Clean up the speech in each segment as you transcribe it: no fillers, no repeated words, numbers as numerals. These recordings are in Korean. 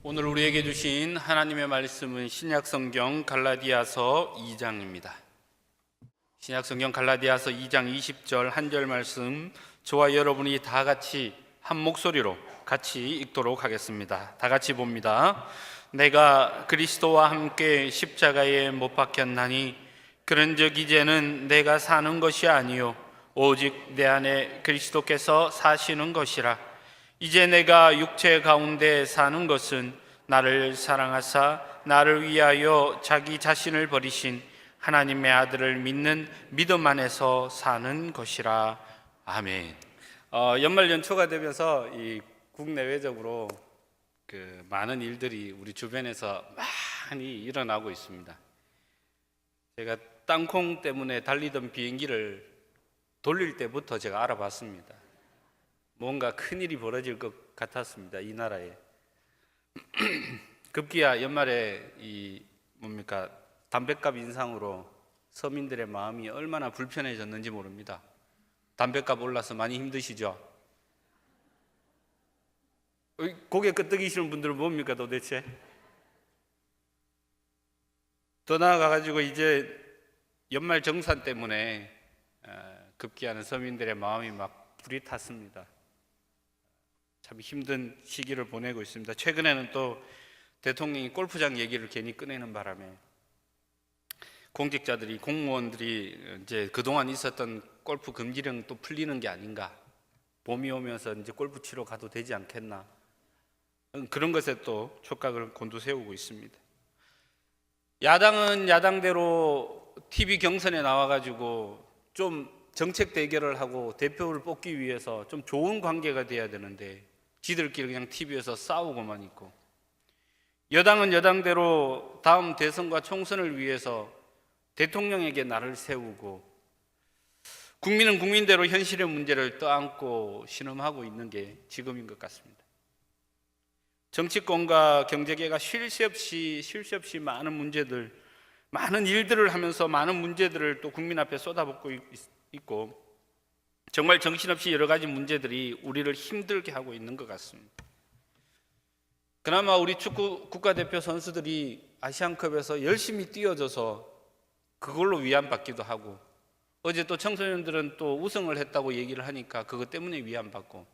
오늘 우리에게 주신 하나님의 말씀은 신약성경 갈라디아서 2장입니다. 신약성경 갈라디아서 2장 20절 한 절 말씀, 저와 여러분이 다 같이 한 목소리로 같이 읽도록 하겠습니다. 다 같이 봅니다. 내가 그리스도와 함께 십자가에 못 박혔나니 그런즉 이제는 내가 사는 것이 아니요 오직 내 안에 그리스도께서 사시는 것이라. 이제 내가 육체 가운데 사는 것은 나를 사랑하사 나를 위하여 자기 자신을 버리신 하나님의 아들을 믿는 믿음 안에서 사는 것이라. 아멘. 연말 연초가 되면서 이 국내외적으로 많은 일들이 우리 주변에서 많이 일어나고 있습니다. 제가 땅콩 때문에 달리던 비행기를 돌릴 때부터 제가 알아봤습니다. 뭔가 큰일이 벌어질 것 같았습니다. 이 나라에. 급기야 연말에 담뱃값 인상으로 서민들의 마음이 얼마나 불편해졌는지 모릅니다. 담뱃값 올라서 많이 힘드시죠? 고개 끄덕이시는 분들은 뭡니까 도대체? 더 나아가가지고 이제 연말 정산 때문에 급기야는 서민들의 마음이 막 불이 탔습니다. 참 힘든 시기를 보내고 있습니다. 최근에는 또 대통령이 골프장 얘기를 괜히 꺼내는 바람에 공직자들이, 공무원들이 이제 그동안 있었던 골프 금지령 또 풀리는 게 아닌가, 봄이 오면서 이제 골프 치러 가도 되지 않겠나, 그런 것에 또 촉각을 곤두세우고 있습니다. 야당은 야당대로 TV 경선에 나와가지고 좀 정책 대결을 하고 대표를 뽑기 위해서 좀 좋은 관계가 돼야 되는데 지들끼리 그냥 TV에서 싸우고만 있고, 여당은 여당대로 다음 대선과 총선을 위해서 대통령에게 날을 세우고, 국민은 국민대로 현실의 문제를 떠안고 신음하고 있는 게 지금인 것 같습니다. 정치권과 경제계가 쉴 새 없이 많은 문제들, 많은 일들을 하면서 많은 문제들을 또 국민 앞에 쏟아붓고 있고, 정말 정신없이 여러 가지 문제들이 우리를 힘들게 하고 있는 것 같습니다. 그나마 우리 축구 국가대표 선수들이 아시안컵에서 열심히 뛰어줘서 그걸로 위안받기도 하고, 어제 또 청소년들은 또 우승을 했다고 얘기를 하니까 그것 때문에 위안받고,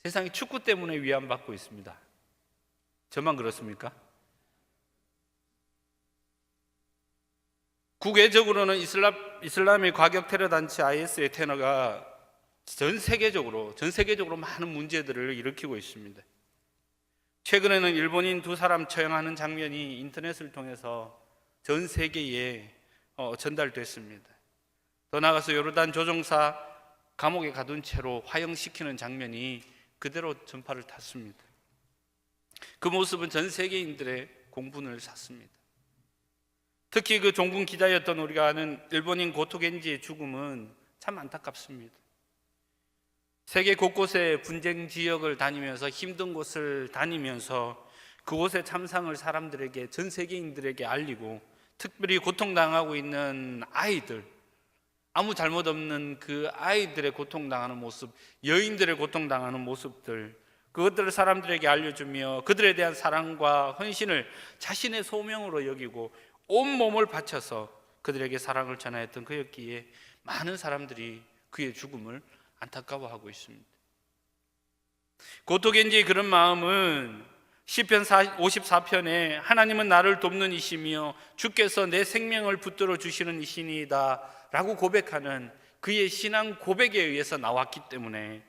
세상이 축구 때문에 위안받고 있습니다. 저만 그렇습니까? 국외적으로는 이슬람의 과격 테러 단체 IS의 테러가 전 세계적으로 많은 문제들을 일으키고 있습니다. 최근에는 일본인 2사람 처형하는 장면이 인터넷을 통해서 전 세계에 전달됐습니다. 더 나아가서 요르단 조종사 감옥에 가둔 채로 화형시키는 장면이 그대로 전파를 탔습니다. 그 모습은 전 세계인들의 공분을 샀습니다. 특히 그 종군 기자였던 우리가 아는 일본인 고토겐지의 죽음은 참 안타깝습니다. 세계 곳곳의 분쟁 지역을 다니면서, 힘든 곳을 다니면서 그곳의 참상을 사람들에게, 전 세계인들에게 알리고, 특별히 고통당하고 있는 아이들, 아무 잘못 없는 그 아이들의 고통당하는 모습, 여인들의 고통당하는 모습들, 그것들을 사람들에게 알려주며 그들에 대한 사랑과 헌신을 자신의 소명으로 여기고 온몸을 바쳐서 그들에게 사랑을 전하였던 그였기에 많은 사람들이 그의 죽음을 안타까워하고 있습니다. 고토겐지의 그런 마음은 시편 54편에 하나님은 나를 돕는 이시며 주께서 내 생명을 붙들어 주시는 이시니이다 라고 고백하는 그의 신앙 고백에 의해서 나왔기 때문에,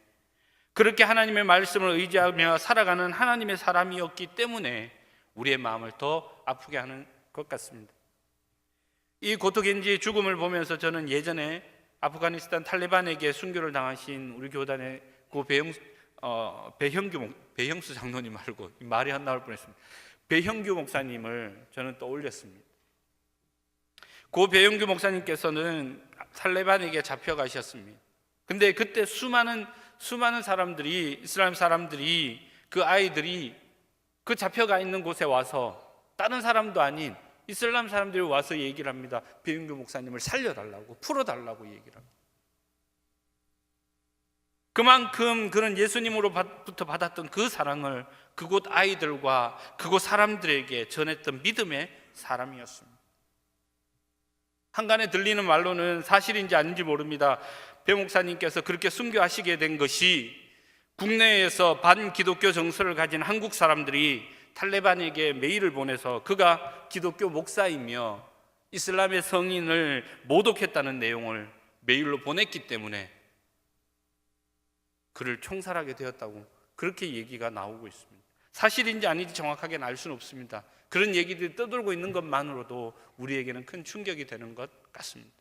그렇게 하나님의 말씀을 의지하며 살아가는 하나님의 사람이었기 때문에 우리의 마음을 더 아프게 하는 것 같습니다. 이 고토겐지의 죽음을 보면서 저는 예전에 아프가니스탄 탈레반에게 순교를 당하신 우리 교단의 배형수 장로님 말고 말이 안 나올 뻔했습니다. 배형규 목사님을 저는 떠올렸습니다. 고 배형규 목사님께서는 탈레반에게 잡혀가셨습니다. 근데 그때 수많은 사람들이, 이슬람 사람들이, 그 아이들이 그 잡혀가 있는 곳에 와서, 다른 사람도 아닌 이슬람 사람들이 와서 얘기를 합니다. 배형규 목사님을 살려달라고, 풀어달라고 얘기를 합니다. 그만큼 그런 예수님으로부터 받았던 그 사랑을 그곳 아이들과 그곳 사람들에게 전했던 믿음의 사람이었습니다. 한간에 들리는 말로는 사실인지 아닌지 모릅니다. 배 목사님께서 그렇게 순교하시게 된 것이 국내에서 반기독교 정서를 가진 한국 사람들이 탈레반에게 메일을 보내서 그가 기독교 목사이며 이슬람의 성인을 모독했다는 내용을 메일로 보냈기 때문에 그를 총살하게 되었다고 그렇게 얘기가 나오고 있습니다. 사실인지 아닌지 정확하게는 알 수는 없습니다. 그런 얘기들이 떠돌고 있는 것만으로도 우리에게는 큰 충격이 되는 것 같습니다.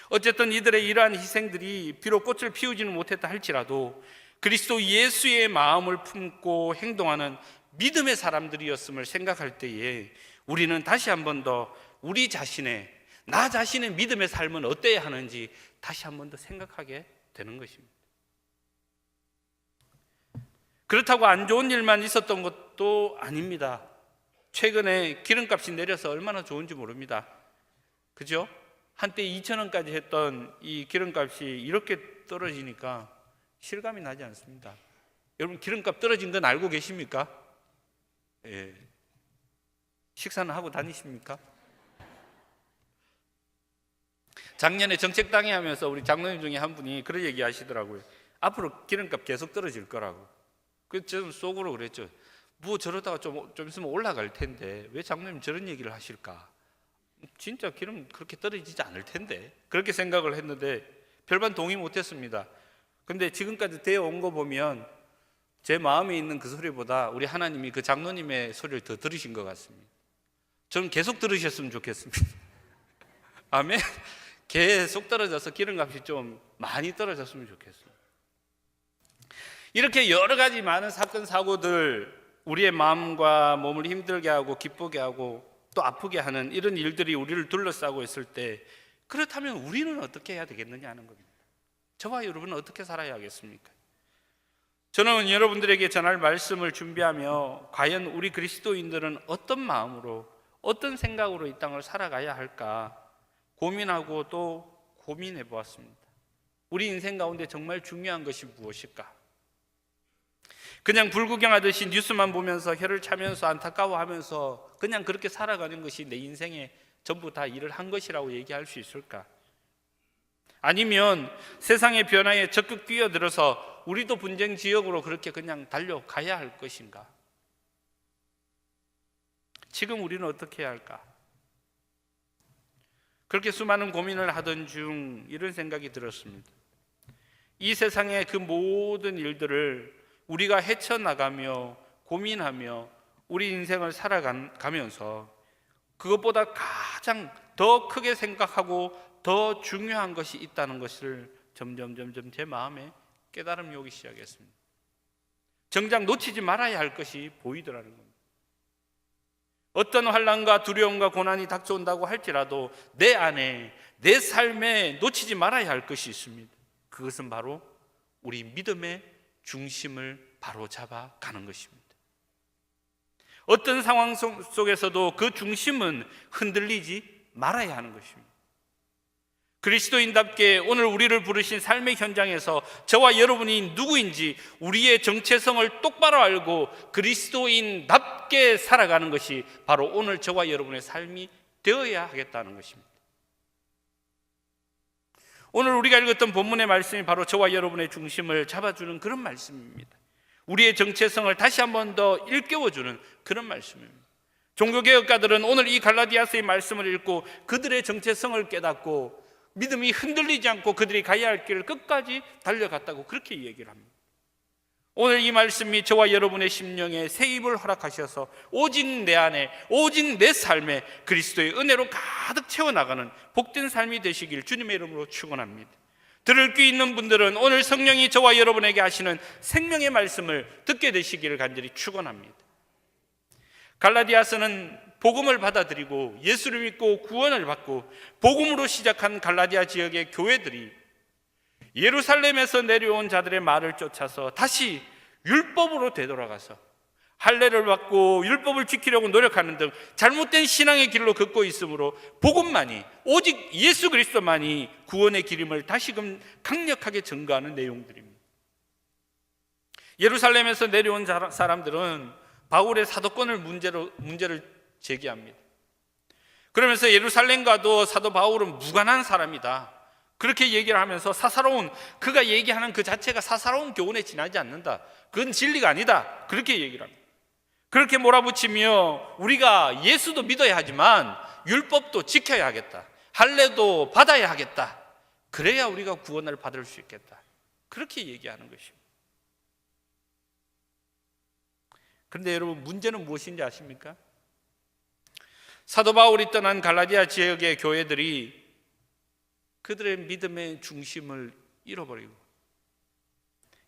어쨌든 이들의 이러한 희생들이 비록 꽃을 피우지는 못했다 할지라도 그리스도 예수의 마음을 품고 행동하는 믿음의 사람들이었음을 생각할 때에 우리는 다시 한 번 더 우리 자신의, 나 자신의 믿음의 삶은 어때야 하는지 다시 한 번 더 생각하게 되는 것입니다. 그렇다고 안 좋은 일만 있었던 것도 아닙니다. 최근에 기름값이 내려서 얼마나 좋은지 모릅니다. 그죠? 한때 2,000원까지 했던 이 기름값이 이렇게 떨어지니까 실감이 나지 않습니다. 여러분 기름값 떨어진 건 알고 계십니까? 예. 식사는 하고 다니십니까? 작년에 정책당회 하면서 우리 장로님 중에 한 분이 그런 얘기 하시더라고요. 앞으로 기름값 계속 떨어질 거라고. 그래서 저는 속으로 그랬죠. 뭐 저러다가 좀 있으면 올라갈 텐데 왜 장로님 저런 얘기를 하실까? 진짜 기름 그렇게 떨어지지 않을 텐데 그렇게 생각을 했는데 별반 동의 못했습니다. 근데 지금까지 되어 온 거 보면 제 마음에 있는 그 소리보다 우리 하나님이 그 장로님의 소리를 더 들으신 것 같습니다. 저는 계속 들으셨으면 좋겠습니다. 아멘. 계속 떨어져서 기름값이 좀 많이 떨어졌으면 좋겠어요. 이렇게 여러 가지 많은 사건 사고들, 우리의 마음과 몸을 힘들게 하고 기쁘게 하고 또 아프게 하는 이런 일들이 우리를 둘러싸고 있을 때 그렇다면 우리는 어떻게 해야 되겠느냐 하는 겁니다. 저와 여러분은 어떻게 살아야 하겠습니까? 저는 여러분들에게 전할 말씀을 준비하며 과연 우리 그리스도인들은 어떤 마음으로 어떤 생각으로 이 땅을 살아가야 할까 고민하고 또 고민해 보았습니다. 우리 인생 가운데 정말 중요한 것이 무엇일까? 그냥 불구경하듯이 뉴스만 보면서 혀를 차면서 안타까워하면서 그냥 그렇게 살아가는 것이 내 인생에 전부 다 일을 한 것이라고 얘기할 수 있을까? 아니면 세상의 변화에 적극 뛰어들어서 우리도 분쟁 지역으로 그렇게 그냥 달려가야 할 것인가? 지금 우리는 어떻게 해야 할까? 그렇게 수많은 고민을 하던 중 이런 생각이 들었습니다. 이 세상의 그 모든 일들을 우리가 헤쳐나가며 고민하며 우리 인생을 살아가면서 그것보다 가장 더 크게 생각하고 더 중요한 것이 있다는 것을 점점 제 마음에 깨달음이 오기 시작했습니다. 정작 놓치지 말아야 할 것이 보이더라는 겁니다. 어떤 환난과 두려움과 고난이 닥쳐온다고 할지라도 내 안에, 내 삶에 놓치지 말아야 할 것이 있습니다. 그것은 바로 우리 믿음의 중심을 바로잡아 가는 것입니다. 어떤 상황 속에서도 그 중심은 흔들리지 말아야 하는 것입니다. 그리스도인답게 오늘 우리를 부르신 삶의 현장에서 저와 여러분이 누구인지 우리의 정체성을 똑바로 알고 그리스도인답게 살아가는 것이 바로 오늘 저와 여러분의 삶이 되어야 하겠다는 것입니다. 오늘 우리가 읽었던 본문의 말씀이 바로 저와 여러분의 중심을 잡아주는 그런 말씀입니다. 우리의 정체성을 다시 한 번 더 일깨워주는 그런 말씀입니다. 종교개혁가들은 오늘 이 갈라디아서의 말씀을 읽고 그들의 정체성을 깨닫고 믿음이 흔들리지 않고 그들이 가야 할 길을 끝까지 달려갔다고 그렇게 얘기를 합니다. 오늘 이 말씀이 저와 여러분의 심령에 새 힘을 허락하셔서 오직 내 안에, 오직 내 삶에 그리스도의 은혜로 가득 채워나가는 복된 삶이 되시길 주님의 이름으로 축원합니다. 들을 귀 있는 분들은 오늘 성령이 저와 여러분에게 하시는 생명의 말씀을 듣게 되시기를 간절히 축원합니다. 갈라디아서는 복음을 받아들이고 예수를 믿고 구원을 받고 복음으로 시작한 갈라디아 지역의 교회들이 예루살렘에서 내려온 자들의 말을 쫓아서 다시 율법으로 되돌아가서 할례를 받고 율법을 지키려고 노력하는 등 잘못된 신앙의 길로 걷고 있으므로 복음만이, 오직 예수 그리스도만이 구원의 길임을 다시금 강력하게 증거하는 내용들입니다. 예루살렘에서 내려온 사람들은 바울의 사도권을 문제를 제기합니다. 그러면서 예루살렘과도 사도 바울은 무관한 사람이다, 그렇게 얘기를 하면서 그가 얘기하는 그 자체가 사사로운 교훈에 지나지 않는다, 그건 진리가 아니다, 그렇게 얘기를 합니다. 그렇게 몰아붙이며 우리가 예수도 믿어야 하지만 율법도 지켜야 하겠다, 할례도 받아야 하겠다, 그래야 우리가 구원을 받을 수 있겠다, 그렇게 얘기하는 것입니다. 그런데 여러분, 문제는 무엇인지 아십니까? 사도 바울이 떠난 갈라디아 지역의 교회들이 그들의 믿음의 중심을 잃어버리고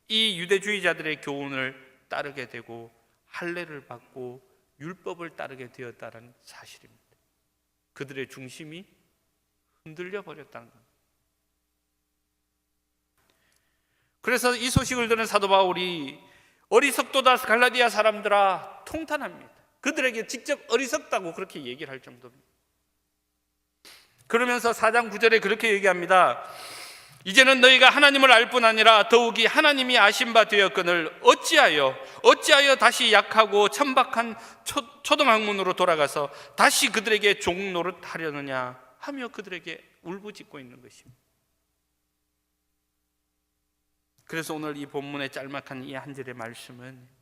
이 유대주의자들의 교훈을 따르게 되고 할례를 받고 율법을 따르게 되었다는 사실입니다. 그들의 중심이 흔들려 버렸다는 겁니다. 그래서 이 소식을 들은 사도 바울이 어리석도다 갈라디아 사람들아 통탄합니다. 그들에게 직접 어리석다고 그렇게 얘기를 할 정도입니다. 그러면서 4장 9절에 그렇게 얘기합니다. 이제는 너희가 하나님을 알 뿐 아니라 더욱이 하나님이 아신 바 되었거늘 어찌하여 다시 약하고 천박한 초등학문으로 돌아가서 다시 그들에게 종 노릇하려느냐 하며 그들에게 울부짖고 있는 것입니다. 그래서 오늘 이 본문의 짤막한 이 한 절의 말씀은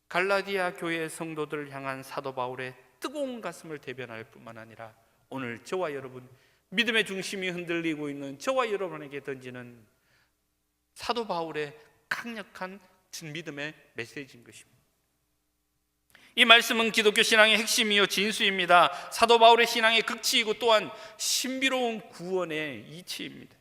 갈라디아 교회의 성도들을 향한 사도 바울의 뜨거운 가슴을 대변할 뿐만 아니라 오늘 저와 여러분, 믿음의 중심이 흔들리고 있는 저와 여러분에게 던지는 사도 바울의 강력한 믿음의 메시지인 것입니다. 이 말씀은 기독교 신앙의 핵심이요 진수입니다. 사도 바울의 신앙의 극치이고 또한 신비로운 구원의 이치입니다.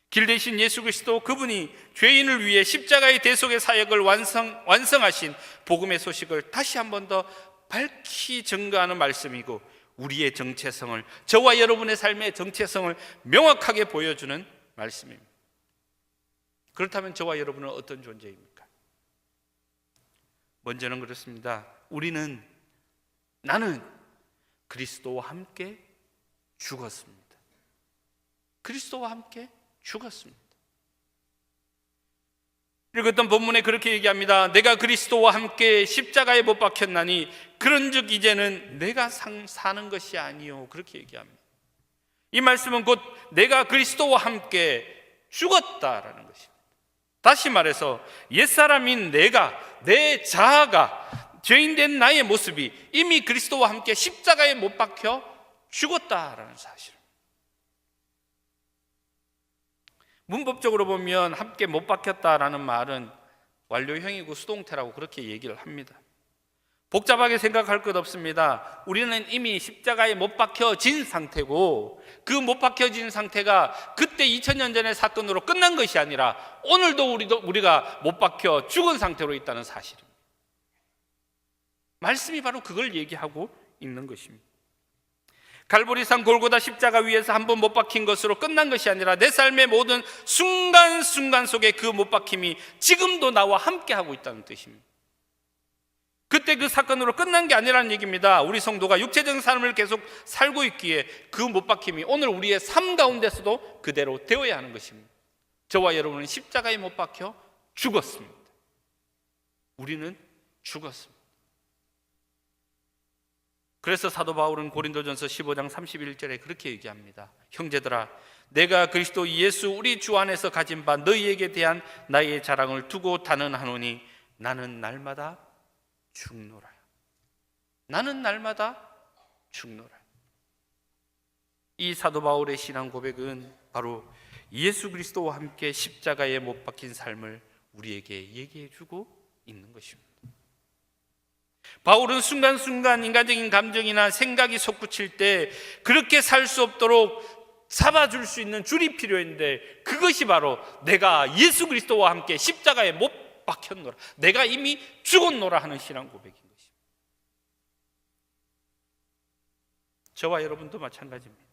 길 대신 예수 그리스도, 그분이 죄인을 위해 십자가의 대속의 사역을 완성하신 복음의 소식을 다시 한 번 더 밝히 증거하는 말씀이고 우리의 정체성을, 저와 여러분의 삶의 정체성을 명확하게 보여주는 말씀입니다. 그렇다면 저와 여러분은 어떤 존재입니까? 먼저는 그렇습니다. 나는 그리스도와 함께 죽었습니다. 그리스도와 함께 죽었습니다. 읽었던 본문에 그렇게 얘기합니다. 내가 그리스도와 함께 십자가에 못 박혔나니 그런즉 이제는 내가 사는 것이 아니요, 그렇게 얘기합니다. 이 말씀은 곧 내가 그리스도와 함께 죽었다라는 것입니다. 다시 말해서 옛사람인 내 자아가, 죄인된 나의 모습이 이미 그리스도와 함께 십자가에 못 박혀 죽었다라는 사실. 문법적으로 보면 함께 못 박혔다라는 말은 완료형이고 수동태라고 그렇게 얘기를 합니다. 복잡하게 생각할 것 없습니다. 우리는 이미 십자가에 못 박혀진 상태고 그 못 박혀진 상태가 그때 2000년 전의 사건으로 끝난 것이 아니라 오늘도 우리가 못 박혀 죽은 상태로 있다는 사실입니다. 말씀이 바로 그걸 얘기하고 있는 것입니다. 갈보리산 골고다 십자가 위에서 한 번 못 박힌 것으로 끝난 것이 아니라 내 삶의 모든 순간순간 속에 그 못 박힘이 지금도 나와 함께 하고 있다는 뜻입니다. 그때 그 사건으로 끝난 게 아니라는 얘기입니다. 우리 성도가 육체적인 삶을 계속 살고 있기에 그 못 박힘이 오늘 우리의 삶 가운데서도 그대로 되어야 하는 것입니다. 저와 여러분은 십자가에 못 박혀 죽었습니다. 우리는 죽었습니다. 그래서 사도 바울은 고린도전서 15장 31절에 그렇게 얘기합니다. 형제들아, 내가 그리스도 예수 우리 주 안에서 가진 바 너희에게 대한 나의 자랑을 두고 단언하노니 나는 날마다 죽노라. 나는 날마다 죽노라. 이 사도 바울의 신앙 고백은 바로 예수 그리스도와 함께 십자가에 못 박힌 삶을 우리에게 얘기해 주고 있는 것입니다. 바울은 순간순간 인간적인 감정이나 생각이 솟구칠 때 그렇게 살 수 없도록 잡아줄 수 있는 줄이 필요했는데 그것이 바로 내가 예수 그리스도와 함께 십자가에 못 박혔노라, 내가 이미 죽었노라 하는 신앙 고백인 것입니다. 저와 여러분도 마찬가지입니다.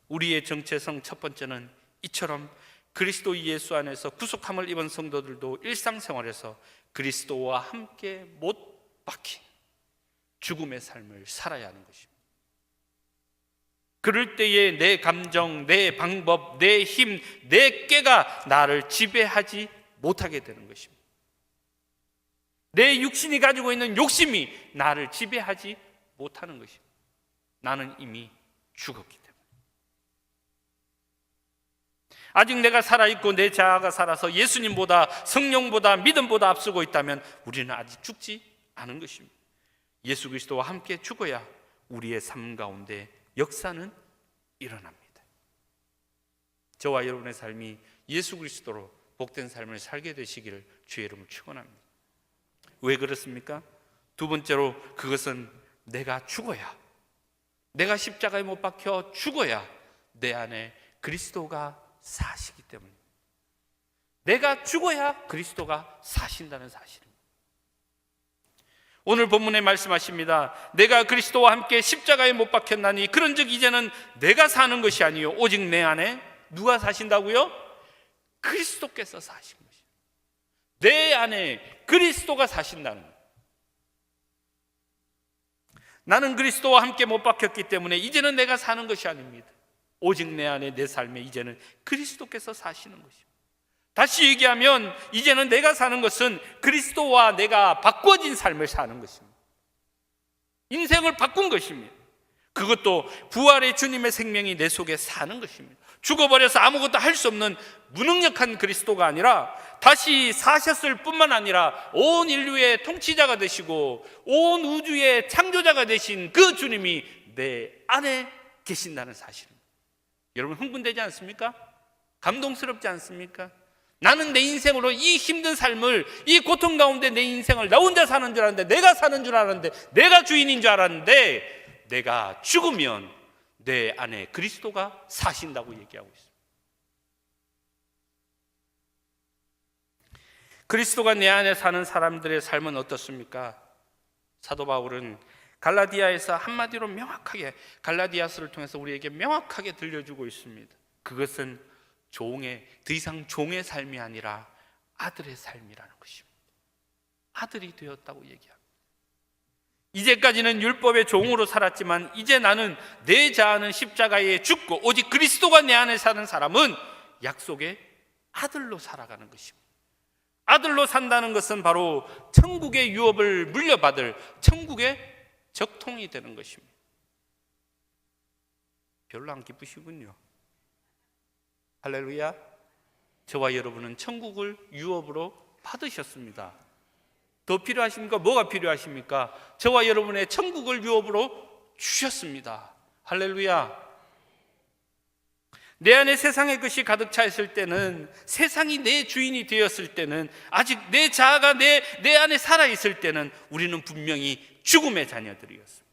우리의 정체성 첫 번째는 이처럼 그리스도 예수 안에서 구속함을 입은 성도들도 일상생활에서 그리스도와 함께 못 박힌 죽음의 삶을 살아야 하는 것입니다. 그럴 때에 내 감정, 내 방법, 내 힘, 내 꾀가 나를 지배하지 못하게 되는 것입니다. 내 육신이 가지고 있는 욕심이 나를 지배하지 못하는 것입니다. 나는 이미 죽었기 때문에. 아직 내가 살아있고 내 자아가 살아서 예수님보다, 성령보다, 믿음보다 앞서고 있다면 우리는 아직 죽지 않은 것입니다. 예수 그리스도와 함께 죽어야 우리의 삶 가운데 역사는 일어납니다. 저와 여러분의 삶이 예수 그리스도로 복된 삶을 살게 되시기를 주의 이름으로 축원합니다. 왜 그렇습니까? 두 번째로, 그것은 내가 죽어야, 내가 십자가에 못 박혀 죽어야 내 안에 그리스도가 사시기 때문입니다. 내가 죽어야 그리스도가 사신다는 사실입니다. 오늘 본문에 말씀하십니다. 내가 그리스도와 함께 십자가에 못 박혔나니 그런즉 이제는 내가 사는 것이 아니요 오직 내 안에 누가 사신다고요? 그리스도께서 사신 것이에요. 내 안에 그리스도가 사신다는 거예요. 나는 그리스도와 함께 못 박혔기 때문에 이제는 내가 사는 것이 아닙니다. 오직 내 안에, 내 삶에 이제는 그리스도께서 사시는 것입니다. 다시 얘기하면 이제는 내가 사는 것은 그리스도와 내가 바꿔진 삶을 사는 것입니다. 인생을 바꾼 것입니다. 그것도 부활의 주님의 생명이 내 속에 사는 것입니다. 죽어버려서 아무것도 할 수 없는 무능력한 그리스도가 아니라 다시 사셨을 뿐만 아니라 온 인류의 통치자가 되시고 온 우주의 창조자가 되신 그 주님이 내 안에 계신다는 사실입니다. 여러분 흥분되지 않습니까? 감동스럽지 않습니까? 나는 내 인생으로 이 힘든 삶을, 이 고통 가운데 내 인생을 나 혼자 사는 줄 알았는데, 내가 사는 줄 알았는데, 내가 주인인 줄 알았는데, 내가 죽으면 내 안에 그리스도가 사신다고 얘기하고 있습니다. 그리스도가 내 안에 사는 사람들의 삶은 어떻습니까? 사도 바울은 갈라디아에서 한마디로 명확하게, 갈라디아서를 통해서 우리에게 명확하게 들려주고 있습니다. 그것은 더 이상 종의 삶이 아니라 아들의 삶이라는 것입니다. 아들이 되었다고 얘기합니다. 이제까지는 율법의 종으로 살았지만 이제 나는 내 자아는 십자가에 죽고 오직 그리스도가 내 안에 사는 사람은 약속의 아들로 살아가는 것입니다. 아들로 산다는 것은 바로 천국의 유업을 물려받을 천국의 적통이 되는 것입니다. 별로 안 기쁘시군요. 할렐루야. 저와 여러분은 천국을 유업으로 받으셨습니다. 더 필요하십니까? 뭐가 필요하십니까? 저와 여러분의 천국을 유업으로 주셨습니다. 할렐루야. 내 안에 세상의 것이 가득 차 있을 때는, 세상이 내 주인이 되었을 때는, 아직 내 자아가 내 안에 살아있을 때는 우리는 분명히 죽음의 자녀들이었습니다.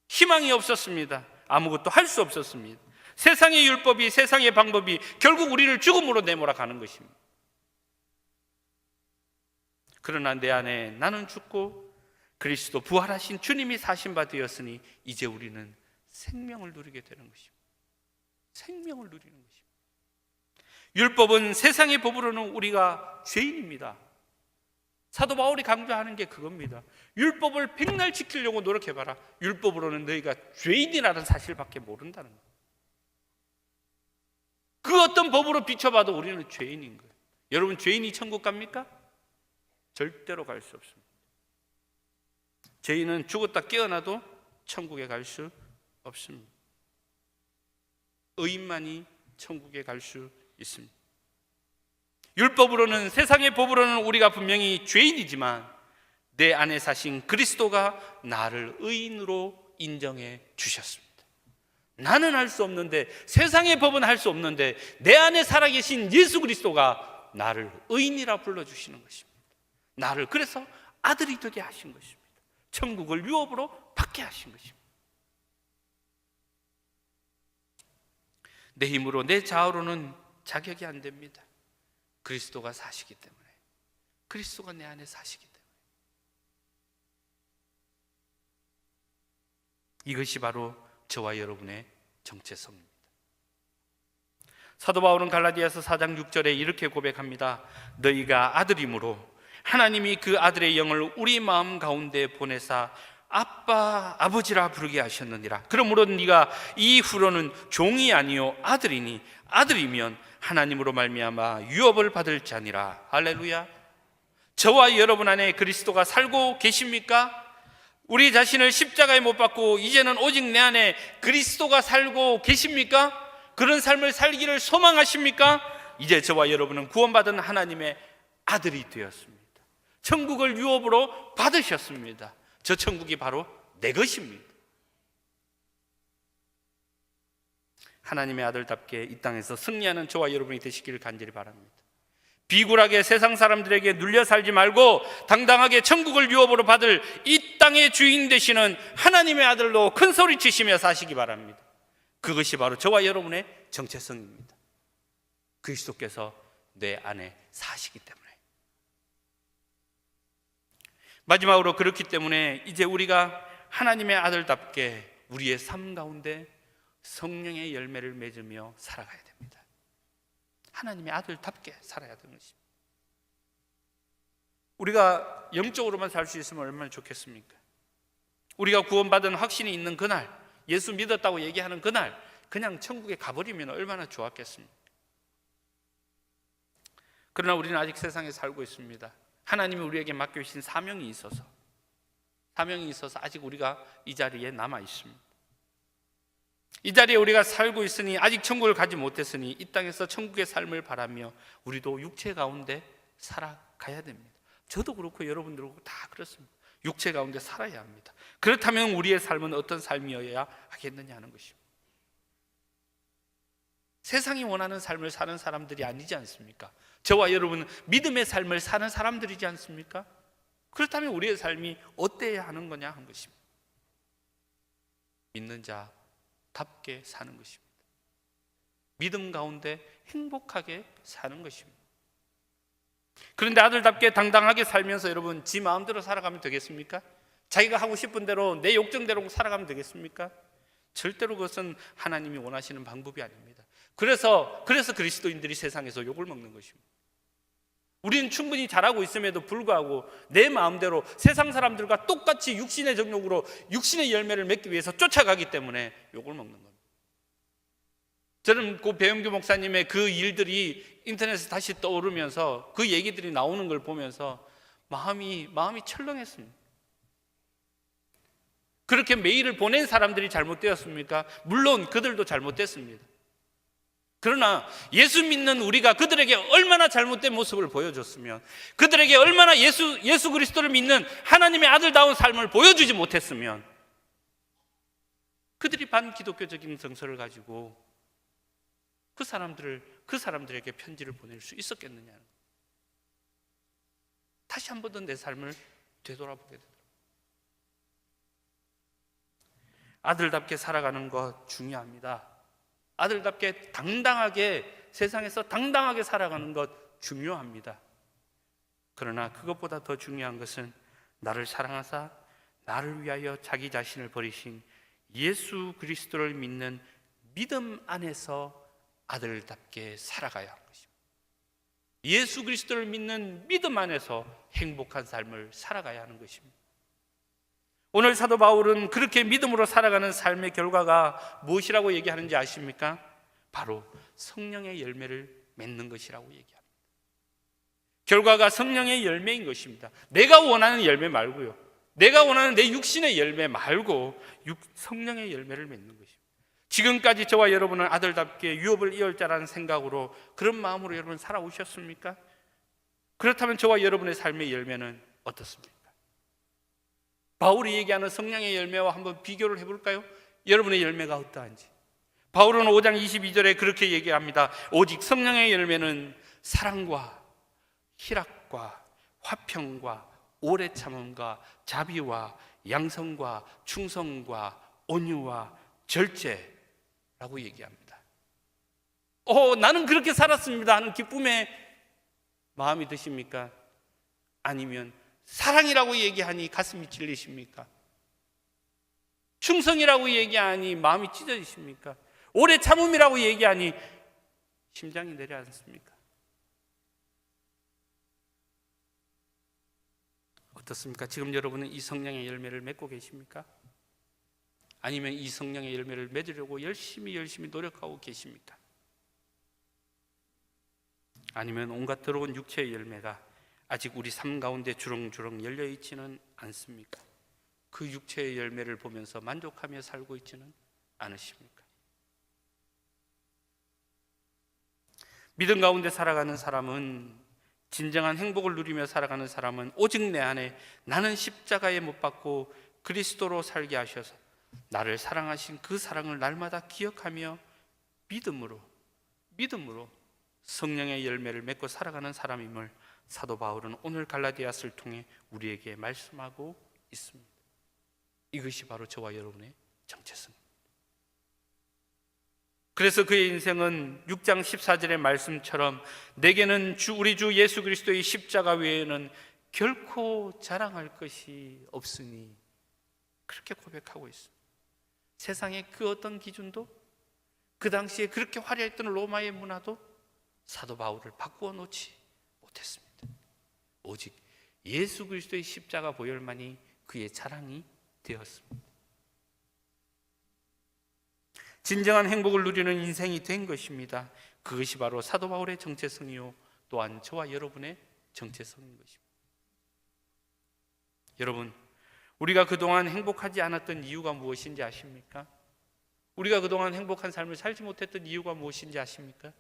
희망이 없었습니다. 아무것도 할 수 없었습니다. 세상의 율법이, 세상의 방법이 결국 우리를 죽음으로 내몰아 가는 것입니다. 그러나 내 안에 나는 죽고 그리스도 부활하신 주님이 사신 바 되었으니 이제 우리는 생명을 누리게 되는 것입니다. 생명을 누리는 것입니다. 율법은 세상의 법으로는 우리가 죄인입니다. 사도 바울이 강조하는 게 그겁니다. 율법을 백날 지키려고 노력해봐라. 율법으로는 너희가 죄인이라는 사실밖에 모른다는 거예요. 그 어떤 법으로 비춰봐도 우리는 죄인인 거예요. 여러분, 죄인이 천국 갑니까? 절대로 갈 수 없습니다. 죄인은 죽었다 깨어나도 천국에 갈 수 없습니다. 의인만이 천국에 갈 수 있습니다. 율법으로는, 세상의 법으로는 우리가 분명히 죄인이지만 내 안에 사신 그리스도가 나를 의인으로 인정해 주셨습니다. 나는 할 수 없는데, 세상의 법은 할 수 없는데 내 안에 살아계신 예수 그리스도가 나를 의인이라 불러주시는 것입니다. 나를 그래서 아들이 되게 하신 것입니다. 천국을 유업으로 받게 하신 것입니다. 내 힘으로, 내 자아로는 자격이 안 됩니다. 그리스도가 사시기 때문에, 그리스도가 내 안에 사시기 때문에. 이것이 바로 저와 여러분의 정체성입니다. 사도 바울은 갈라디아서 4장 6절에 이렇게 고백합니다. 너희가 아들이므로 하나님이 그 아들의 영을 우리 마음 가운데 보내사 아빠, 아버지라 부르게 하셨느니라. 그러므로 네가 이후로는 종이 아니요 아들이니 아들이면 하나님으로 말미암아 유업을 받을 자니라. 할렐루야. 저와 여러분 안에 그리스도가 살고 계십니까? 우리 자신을 십자가에 못 박고 이제는 오직 내 안에 그리스도가 살고 계십니까? 그런 삶을 살기를 소망하십니까? 이제 저와 여러분은 구원받은 하나님의 아들이 되었습니다. 천국을 유업으로 받으셨습니다. 저 천국이 바로 내 것입니다. 하나님의 아들답게 이 땅에서 승리하는 저와 여러분이 되시기를 간절히 바랍니다. 비굴하게 세상 사람들에게 눌려 살지 말고 당당하게 천국을 유업으로 받을 이 땅의 주인 되시는 하나님의 아들로 큰 소리 치시며 사시기 바랍니다. 그것이 바로 저와 여러분의 정체성입니다. 그리스도께서 내 안에 사시기 때문에. 마지막으로 그렇기 때문에 이제 우리가 하나님의 아들답게 우리의 삶 가운데 성령의 열매를 맺으며 살아가야 됩니다. 하나님의 아들답게 살아야 되는 것입니다. 우리가 영적으로만 살 수 있으면 얼마나 좋겠습니까? 우리가 구원받은 확신이 있는 그날, 예수 믿었다고 얘기하는 그날 그냥 천국에 가버리면 얼마나 좋았겠습니까? 그러나 우리는 아직 세상에 살고 있습니다. 하나님이 우리에게 맡겨주신 사명이 있어서 아직 우리가 이 자리에 남아 있습니다. 이 자리에 우리가 살고 있으니, 아직 천국을 가지 못했으니 이 땅에서 천국의 삶을 바라며 우리도 육체 가운데 살아가야 됩니다. 저도 그렇고 여러분들도 그렇고 다 그렇습니다. 육체 가운데 살아야 합니다. 그렇다면 우리의 삶은 어떤 삶이어야 하겠느냐 하는 것입니다. 세상이 원하는 삶을 사는 사람들이 아니지 않습니까? 저와 여러분은 믿음의 삶을 사는 사람들이지 않습니까? 그렇다면 우리의 삶이 어때야 하는 거냐 하는 것입니다. 믿는 자답게 사는 것입니다. 믿음 가운데 행복하게 사는 것입니다. 그런데 아들답게 당당하게 살면서 여러분 지 마음대로 살아가면 되겠습니까? 자기가 하고 싶은 대로 내 욕정대로 살아가면 되겠습니까? 절대로 그것은 하나님이 원하시는 방법이 아닙니다. 그래서 그리스도인들이 세상에서 욕을 먹는 것입니다. 우리는 충분히 잘하고 있음에도 불구하고 내 마음대로 세상 사람들과 똑같이 육신의 정욕으로 육신의 열매를 맺기 위해서 쫓아가기 때문에 욕을 먹는 겁니다. 저는 그 배영규 목사님의 그 일들이 인터넷에 다시 떠오르면서 그 얘기들이 나오는 걸 보면서 마음이 철렁했습니다. 그렇게 메일을 보낸 사람들이 잘못되었습니까? 물론 그들도 잘못됐습니다. 그러나 예수 믿는 우리가 그들에게 얼마나 잘못된 모습을 보여줬으면, 그들에게 얼마나 예수 그리스도를 믿는 하나님의 아들다운 삶을 보여주지 못했으면 그들이 반기독교적인 정서를 가지고 그 사람들에게 편지를 보낼 수 있었겠느냐. 다시 한 번 더 내 삶을 되돌아보게 되더라고요. 아들답게 살아가는 것 중요합니다. 아들답게 당당하게, 세상에서 당당하게 살아가는 것 중요합니다. 그러나 그것보다 더 중요한 것은 나를 사랑하사 나를 위하여 자기 자신을 버리신 예수 그리스도를 믿는 믿음 안에서 아들답게 살아가야 하는 것입니다. 예수 그리스도를 믿는 믿음 안에서 행복한 삶을 살아가야 하는 것입니다. 오늘 사도 바울은 그렇게 믿음으로 살아가는 삶의 결과가 무엇이라고 얘기하는지 아십니까? 바로 성령의 열매를 맺는 것이라고 얘기합니다. 결과가 성령의 열매인 것입니다. 내가 원하는 열매 말고요, 내가 원하는 내 육신의 열매 말고 성령의 열매를 맺는 것입니다. 지금까지 저와 여러분은 아들답게 유업을 이을 자라는 생각으로, 그런 마음으로 여러분 살아오셨습니까? 그렇다면 저와 여러분의 삶의 열매는 어떻습니까? 바울이 얘기하는 성령의 열매와 한번 비교를 해볼까요? 여러분의 열매가 어떠한지. 바울은 5장 22절에 그렇게 얘기합니다. 오직 성령의 열매는 사랑과 희락과 화평과 오래 참음과 자비와 양성과 충성과 온유와 절제라고 얘기합니다. 나는 그렇게 살았습니다 하는 기쁨의 마음이 드십니까? 아니면 사랑이라고 얘기하니 가슴이 찔리십니까? 충성이라고 얘기하니 마음이 찢어지십니까? 오래 참음이라고 얘기하니 심장이 내려앉습니까? 어떻습니까? 지금 여러분은 이 성령의 열매를 맺고 계십니까? 아니면 이 성령의 열매를 맺으려고 열심히 노력하고 계십니까? 아니면 온갖 더러운 육체의 열매가 아직 우리 삶 가운데 주렁주렁 열려 있지는 않습니까? 그 육체의 열매를 보면서 만족하며 살고 있지는 않으십니까? 믿음 가운데 살아가는 사람은, 진정한 행복을 누리며 살아가는 사람은 오직 내 안에 나는 십자가에 못 박고 그리스도로 살게 하셔서 나를 사랑하신 그 사랑을 날마다 기억하며 믿음으로 성령의 열매를 맺고 살아가는 사람임을 사도 바울은 오늘 갈라디아서를 통해 우리에게 말씀하고 있습니다. 이것이 바로 저와 여러분의 정체성입니다. 그래서 그의 인생은 6장 14절의 말씀처럼 내게는 우리 주 예수 그리스도의 십자가 외에는 결코 자랑할 것이 없으니, 그렇게 고백하고 있습니다. 세상의 그 어떤 기준도, 그 당시에 그렇게 화려했던 로마의 문화도 사도 바울을 바꾸어 놓지 못했습니다. 오직 예수 그리스도의 십자가 보혈만이 그의 자랑이 되었습니다. 진정한 행복을 누리는 인생이 된 것입니다. 그것이 바로 사도 바울의 정체성이요, 또한 저와 여러분의 정체성인 것입니다. 여러분, 우리가 그동안 행복하지 않았던 이유가 무엇인지 아십니까? 우리가 그동안 행복한 삶을 살지 못했던 이유가 무엇인지 아십니까?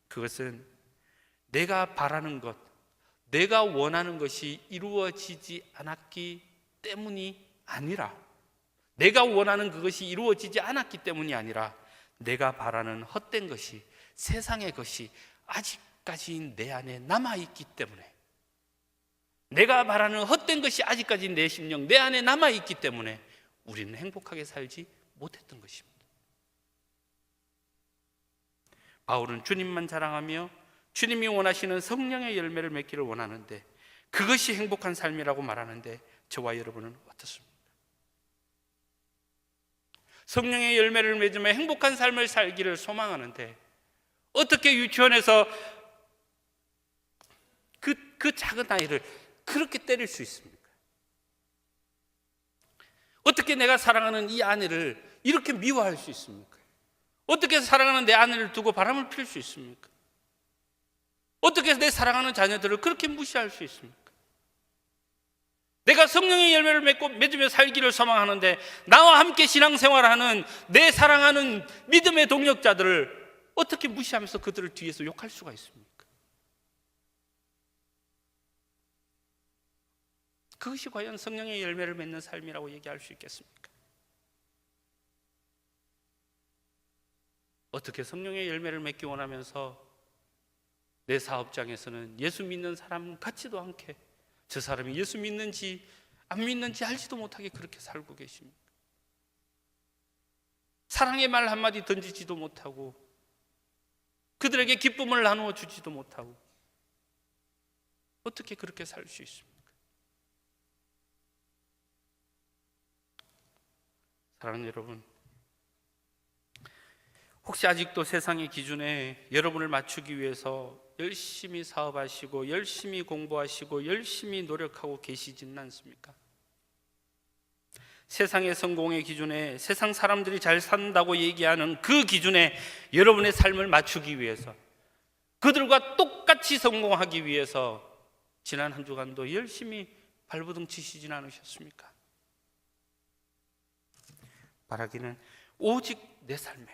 그것은 내가 바라는 것, 내가 원하는 것이 이루어지지 않았기 때문이 아니라, 내가 원하는 그것이 이루어지지 않았기 때문이 아니라 내가 바라는 헛된 것이, 세상의 것이 아직까지 내 안에 남아있기 때문에, 내가 바라는 헛된 것이 아직까지 내 심령, 내 안에 남아있기 때문에 우리는 행복하게 살지 못했던 것입니다. 바울은 주님만 자랑하며 주님이 원하시는 성령의 열매를 맺기를 원하는데, 그것이 행복한 삶이라고 말하는데 저와 여러분은 어떻습니까? 성령의 열매를 맺으며 행복한 삶을 살기를 소망하는데 어떻게 유치원에서 그 작은 아이를 그렇게 때릴 수 있습니까? 어떻게 내가 사랑하는 이 아내를 이렇게 미워할 수 있습니까? 어떻게 사랑하는 내 아내를 두고 바람을 필 수 있습니까? 어떻게 내 사랑하는 자녀들을 그렇게 무시할 수 있습니까? 내가 성령의 열매를 맺으며 살기를 소망하는데 나와 함께 신앙생활하는 내 사랑하는 믿음의 동역자들을 어떻게 무시하면서 그들을 뒤에서 욕할 수가 있습니까? 그것이 과연 성령의 열매를 맺는 삶이라고 얘기할 수 있겠습니까? 어떻게 성령의 열매를 맺기 원하면서 내 사업장에서는 예수 믿는 사람 같지도 않게, 저 사람이 예수 믿는지 안 믿는지 알지도 못하게 그렇게 살고 계십니까? 사랑의 말 한마디 던지지도 못하고, 그들에게 기쁨을 나누어 주지도 못하고, 어떻게 그렇게 살 수 있습니까? 사랑하는 여러분, 혹시 아직도 세상의 기준에 여러분을 맞추기 위해서 열심히 사업하시고 열심히 공부하시고 열심히 노력하고 계시지는 않습니까? 세상의 성공의 기준에, 세상 사람들이 잘 산다고 얘기하는 그 기준에 여러분의 삶을 맞추기 위해서, 그들과 똑같이 성공하기 위해서 지난 한 주간도 열심히 발버둥 치시진 않으셨습니까? 바라기는 오직 내 삶에,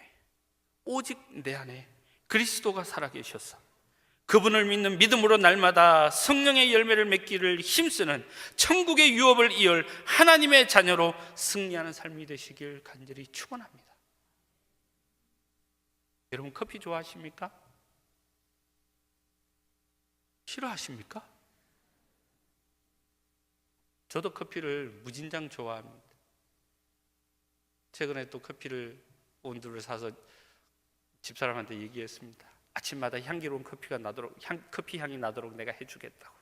오직 내 안에 그리스도가 살아계셔서 그분을 믿는 믿음으로 날마다 성령의 열매를 맺기를 힘쓰는 천국의 유업을 이을 하나님의 자녀로 승리하는 삶이 되시길 간절히 축원합니다. 여러분, 커피 좋아하십니까? 싫어하십니까? 저도 커피를 무진장 좋아합니다. 최근에 또 커피를 온두를 사서 집사람한테 얘기했습니다. 아침마다 향기로운 커피가 나도록, 커피 향이 나도록 내가 해주겠다고.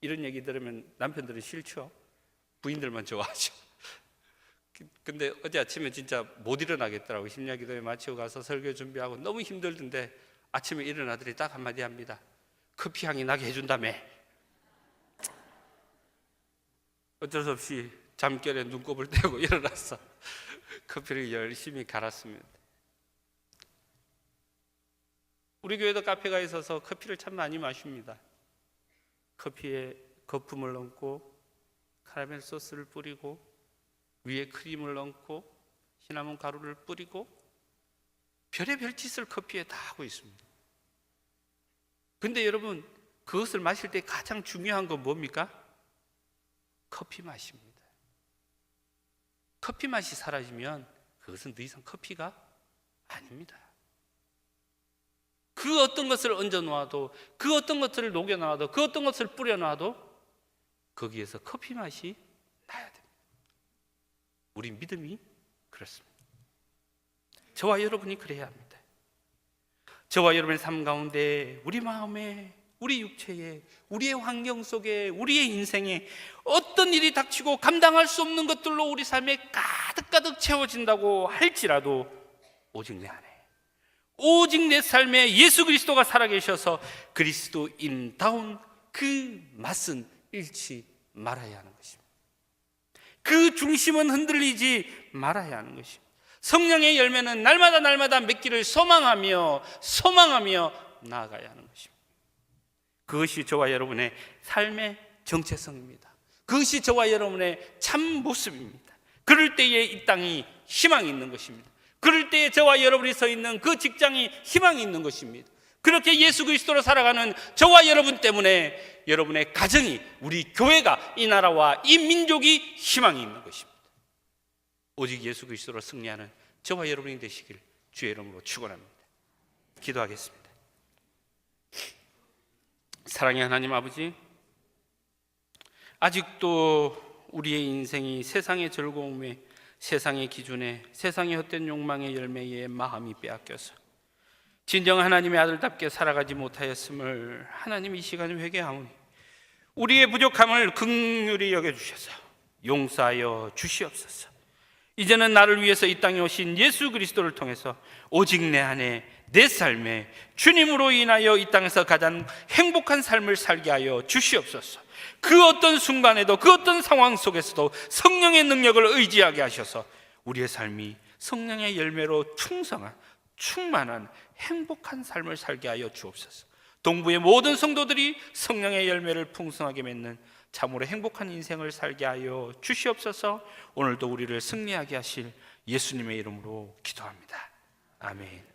이런 얘기 들으면 남편들은 싫죠. 부인들만 좋아하죠. 근데 어제 아침에 진짜 못 일어나겠더라고. 심야기도에 마치고 가서 설교 준비하고 너무 힘들던데 아침에 일어나더니 딱 한마디 합니다. 커피 향이 나게 해준다며. 어쩔 수 없이 잠결에 눈곱을 떼고 일어났어. 커피를 열심히 갈았습니다. 우리 교회도 카페가 있어서 커피를 참 많이 마십니다. 커피에 거품을 얹고 카라멜 소스를 뿌리고 위에 크림을 얹고 시나몬 가루를 뿌리고 별의별 짓을 커피에 다 하고 있습니다. 근데 여러분, 그것을 마실 때 가장 중요한 건 뭡니까? 커피 맛입니다. 커피 맛이 사라지면 그것은 더 이상 커피가 아닙니다. 그 어떤 것을 얹어 놓아도, 그 어떤 것을 녹여 놔도, 그 어떤 것을 뿌려 놔도 거기에서 커피 맛이 나야 됩니다. 우리 믿음이 그렇습니다. 저와 여러분이 그래야 합니다. 저와 여러분의 삶 가운데, 우리 마음에, 우리 육체에, 우리의 환경 속에, 우리의 인생에 어떤 일이 닥치고 감당할 수 없는 것들로 우리 삶에 가득가득 채워진다고 할지라도 오직 내 안에, 오직 내 삶에 예수 그리스도가 살아계셔서 그리스도인다운 그 맛은 잃지 말아야 하는 것입니다. 그 중심은 흔들리지 말아야 하는 것입니다. 성령의 열매는 날마다 맺기를 소망하며 나아가야 하는 것입니다. 그것이 저와 여러분의 삶의 정체성입니다. 그것이 저와 여러분의 참 모습입니다. 그럴 때에 이 땅이 희망이 있는 것입니다. 그럴 때에 저와 여러분이 서 있는 그 직장이 희망이 있는 것입니다. 그렇게 예수 그리스도로 살아가는 저와 여러분 때문에 여러분의 가정이, 우리 교회가, 이 나라와 이 민족이 희망이 있는 것입니다. 오직 예수 그리스도로 승리하는 저와 여러분이 되시길 주의 이름으로 축원합니다. 기도하겠습니다. 사랑의 하나님 아버지, 아직도 우리의 인생이 세상의 즐거움에, 세상의 기준에, 세상의 헛된 욕망의 열매에 마음이 빼앗겨서 진정 하나님의 아들답게 살아가지 못하였음을 하나님 이 시간에 회개하오니 우리의 부족함을 긍휼히 여겨주셔서 용서하여 주시옵소서. 이제는 나를 위해서 이 땅에 오신 예수 그리스도를 통해서 오직 내 안에, 내 삶에 주님으로 인하여 이 땅에서 가장 행복한 삶을 살게 하여 주시옵소서. 그 어떤 순간에도, 그 어떤 상황 속에서도 성령의 능력을 의지하게 하셔서 우리의 삶이 성령의 열매로 충만한 행복한 삶을 살게 하여 주옵소서. 동부의 모든 성도들이 성령의 열매를 풍성하게 맺는 참으로 행복한 인생을 살게 하여 주시옵소서. 오늘도 우리를 승리하게 하실 예수님의 이름으로 기도합니다. 아멘.